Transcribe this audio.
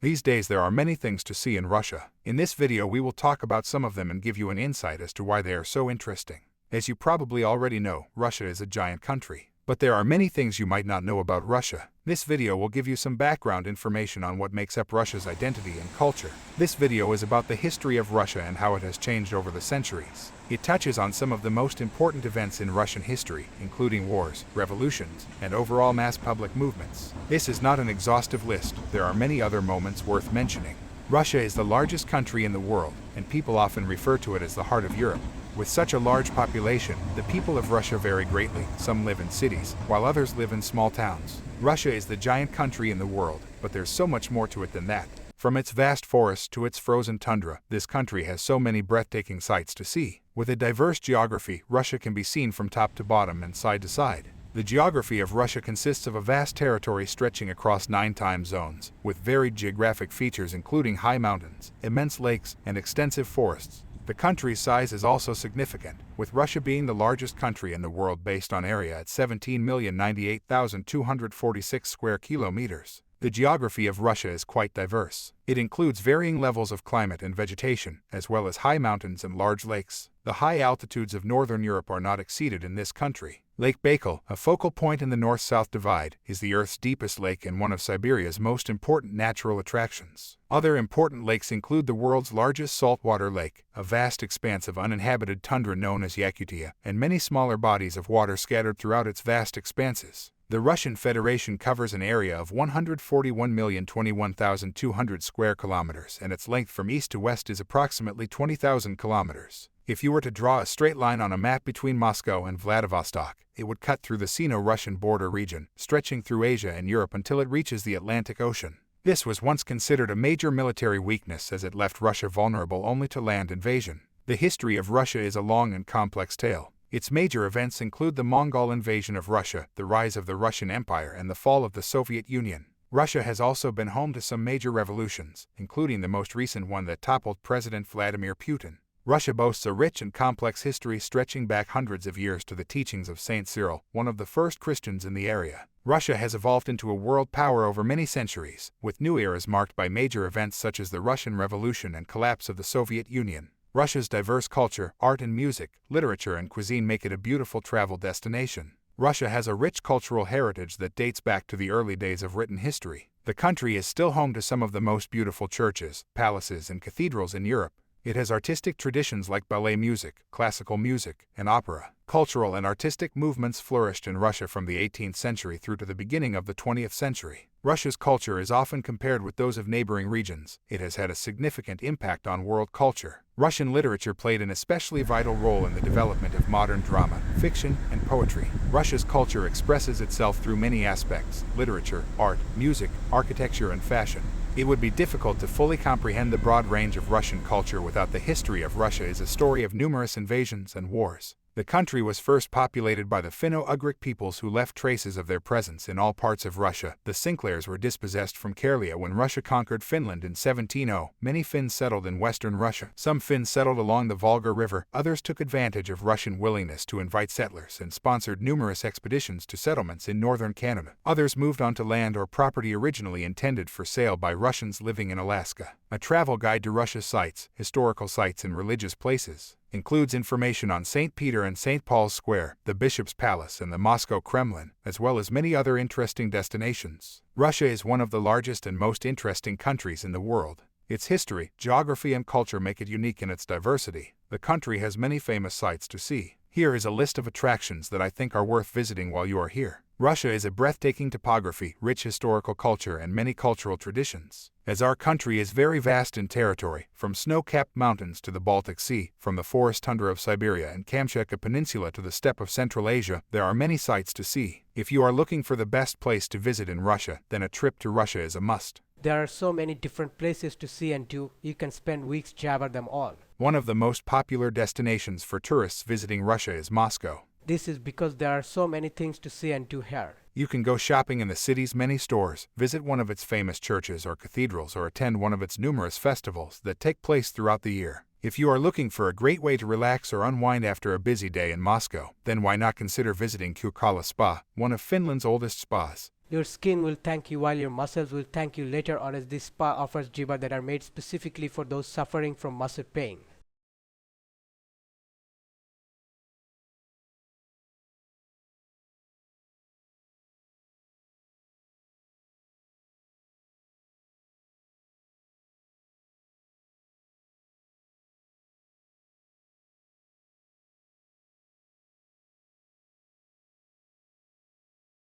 These days there are many things to see in Russia. In this video we will talk about some of them and give you an insight as to why they are so interesting. As you probably already know, Russia is a giant country. But there are many things you might not know about Russia. This video will give you some background information on what makes up Russia's identity and culture. This video is about the history of Russia and how it has changed over the centuries. It touches on some of the most important events in Russian history, including wars, revolutions, and overall mass public movements. This is not an exhaustive list. There are many other moments worth mentioning. Russia is the largest country in the world, and people often refer to it as the heart of Europe. With such a large population, the people of Russia vary greatly. Some live in cities, while others live in small towns. Russia is the giant country in the world, but there's so much more to it than that. From its vast forests to its frozen tundra, this country has so many breathtaking sights to see. With a diverse geography, Russia can be seen from top to bottom and side to side. The geography of Russia consists of a vast territory stretching across 9 time zones, with varied geographic features including high mountains, immense lakes, and extensive forests. The country's size is also significant, with Russia being the largest country in the world based on area at 17,098,246 square kilometers. The geography of Russia is quite diverse. It includes varying levels of climate and vegetation, as well as high mountains and large lakes. The high altitudes of northern Europe are not exceeded in this country. Lake Baikal, a focal point in the north-south divide, is the Earth's deepest lake and one of Siberia's most important natural attractions. Other important lakes include the world's largest saltwater lake, a vast expanse of uninhabited tundra known as Yakutia, and many smaller bodies of water scattered throughout its vast expanses. The Russian Federation covers an area of 141,021,200 square kilometers, and its length from east to west is approximately 20,000 kilometers. If you were to draw a straight line on a map between Moscow and Vladivostok, it would cut through the Sino-Russian border region, stretching through Asia and Europe until it reaches the Atlantic Ocean. This was once considered a major military weakness as it left Russia vulnerable only to land invasion. The history of Russia is a long and complex tale. Its major events include the Mongol invasion of Russia, the rise of the Russian Empire, and the fall of the Soviet Union. Russia has also been home to some major revolutions, including the most recent one that toppled President Vladimir Putin. Russia boasts a rich and complex history stretching back hundreds of years to the teachings of Saint Cyril, one of the first Christians in the area. Russia has evolved into a world power over many centuries, with new eras marked by major events such as the Russian Revolution and collapse of the Soviet Union. Russia's diverse culture, art and music, literature and cuisine make it a beautiful travel destination. Russia has a rich cultural heritage that dates back to the early days of written history. The country is still home to some of the most beautiful churches, palaces and cathedrals in Europe. It has artistic traditions like ballet music, classical music, and opera. Cultural and artistic movements flourished in Russia from the 18th century through to the beginning of the 20th century. Russia's culture is often compared with those of neighboring regions. It has had a significant impact on world culture. Russian literature played an especially vital role in the development of modern drama, fiction, and poetry. Russia's culture expresses itself through many aspects: literature, art, music, architecture, and fashion. It would be difficult to fully comprehend the broad range of Russian culture without the history of Russia is a story of numerous invasions and wars. The country was first populated by the Finno-Ugric peoples who left traces of their presence in all parts of Russia. The Sinclairs were dispossessed from Karelia when Russia conquered Finland in 1700. Many Finns settled in western Russia. Some Finns settled along the Volga River. Others took advantage of Russian willingness to invite settlers and sponsored numerous expeditions to settlements in northern Canada. Others moved onto land or property originally intended for sale by Russians living in Alaska. A travel guide to Russia's sites, historical sites and religious places includes information on St. Peter and St. Paul's Square, the Bishop's Palace and the Moscow Kremlin, as well as many other interesting destinations. Russia is one of the largest and most interesting countries in the world. Its history, geography and culture make it unique in its diversity. The country has many famous sights to see. Here is a list of attractions that I think are worth visiting while you are here. Russia is a breathtaking topography, rich historical culture, and many cultural traditions. As our country is very vast in territory, from snow-capped mountains to the Baltic Sea, from the forest tundra of Siberia and Kamchatka Peninsula to the steppe of Central Asia, there are many sights to see. If you are looking for the best place to visit in Russia, then a trip to Russia is a must. There are so many different places to see and do. You can spend weeks jabber them all. One of the most popular destinations for tourists visiting Russia is Moscow. This is because there are so many things to see and do here. You can go shopping in the city's many stores, visit one of its famous churches or cathedrals, or attend one of its numerous festivals that take place throughout the year. If you are looking for a great way to relax or unwind after a busy day in Moscow, then why not consider visiting Kukala Spa, one of Finland's oldest spas. Your skin will thank you while your muscles will thank you later on, as this spa offers jiba that are made specifically for those suffering from muscle pain.